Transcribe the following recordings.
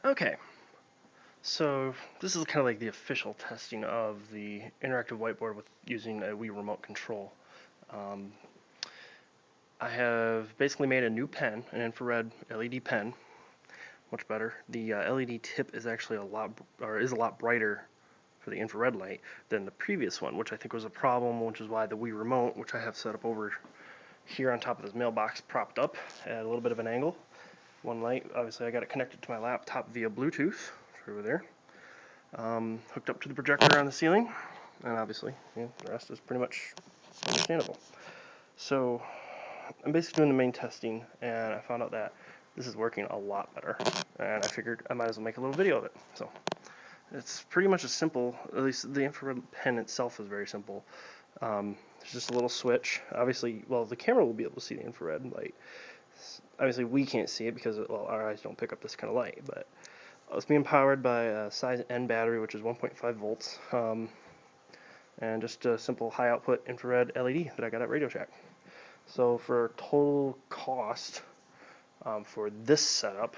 Okay, so this is kind of like the official testing of the interactive whiteboard with using a Wii remote control. Um, I have basically made a new pen, an infrared LED pen, much better. The LED tip is actually a lot brighter for the infrared light than the previous one, which I think was a problem, which is why the Wii remote, which I have set up over here on top of this mailbox, propped up at a little bit of an angle. One light, obviously I got it connected to my laptop via Bluetooth, over there. Hooked up to the projector on the ceiling, and obviously, the rest is pretty much understandable. So, I'm basically doing the main testing, and I found out that this is working a lot better, and I figured I might as well make a little video of it. So, it's pretty much as simple, at least the infrared pen itself is very simple. There's just a little switch. Obviously, well, the camera will be able to see the infrared light. Obviously, we can't see it because, well, our eyes don't pick up this kind of light, but it's being powered by a size N battery, which is 1.5 volts, and just a simple high output infrared LED that I got at Radio Shack. So for total cost for this setup,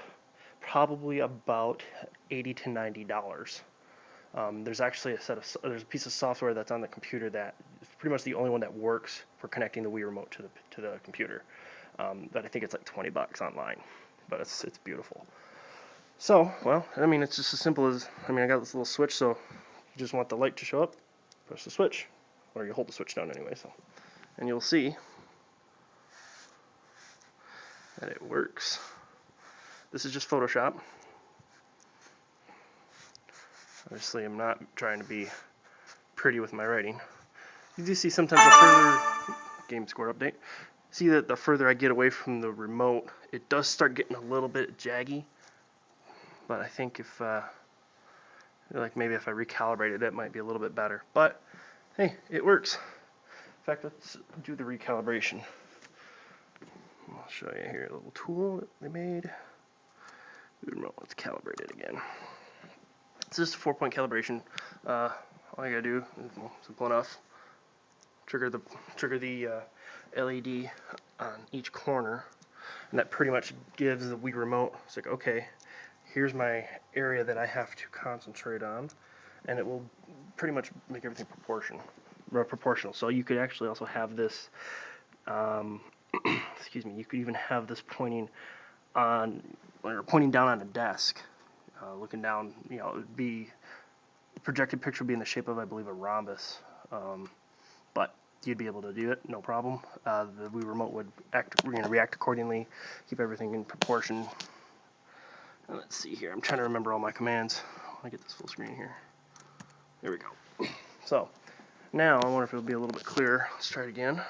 probably about $80 to $90. There's actually there's a piece of software that's on the computer that is pretty much the only one that works for connecting the Wii remote to the computer. But I think it's like $20 online, but it's beautiful. So, well, I mean, it's just as simple as, I got this little switch, so you just want the light to show up, press the switch, or you hold the switch down anyway, so, and you'll see that it works. This is just Photoshop. Obviously, I'm not trying to be pretty with my writing. You do see sometimes the further, game score update, see that the further I get away from the remote, it does start getting a little bit jaggy. But I think if, like maybe if I recalibrated it might be a little bit better. But, hey, it works. In fact, let's do the recalibration. I'll show you here a little tool that they made. Let's calibrate it again. It's just a 4-point calibration. All you gotta do is, well, simple enough. Trigger the LED on each corner, and that pretty much gives the Wii remote. It's like, okay, here's my area that I have to concentrate on, and it will pretty much make everything proportional. So you could actually also have this, excuse me, you could even have this pointing down on a desk, looking down. It would be, the projected picture would be in the shape of, I believe, a rhombus, but you'd be able to do it, no problem. The Wii remote would react accordingly, keep everything in proportion. Let's see here. I'm trying to remember all my commands. Let me get this full screen here. There we go. So, now I wonder if it'll be a little bit clearer. Let's try it again.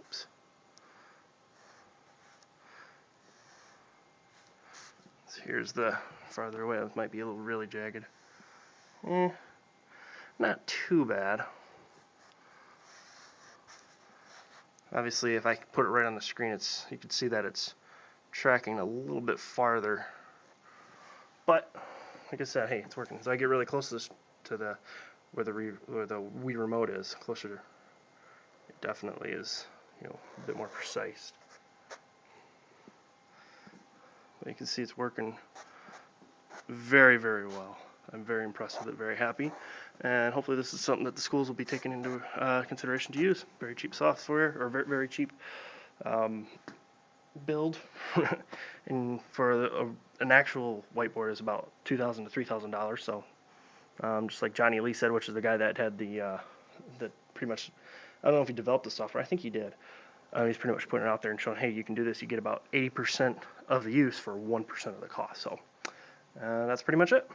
Oops. So here's the farther away. It might be a little really jagged. Not too bad. Obviously, if I put it right on the screen, you can see that it's tracking a little bit farther. But like I said, hey, it's working. So I get really close to where the Wii remote is, closer. It definitely is, a bit more precise. But you can see it's working very, very well. I'm very impressed with it, very happy, and hopefully this is something that the schools will be taking into consideration to use. Very cheap software, or very, very cheap build, and for an actual whiteboard is about $2,000 to $3,000. So just like Johnny Lee said, which is the guy that had that pretty much, I don't know if he developed the software, I think he did. He's pretty much putting it out there and showing, hey, you can do this. You get about 80% of the use for 1% of the cost. So that's pretty much it.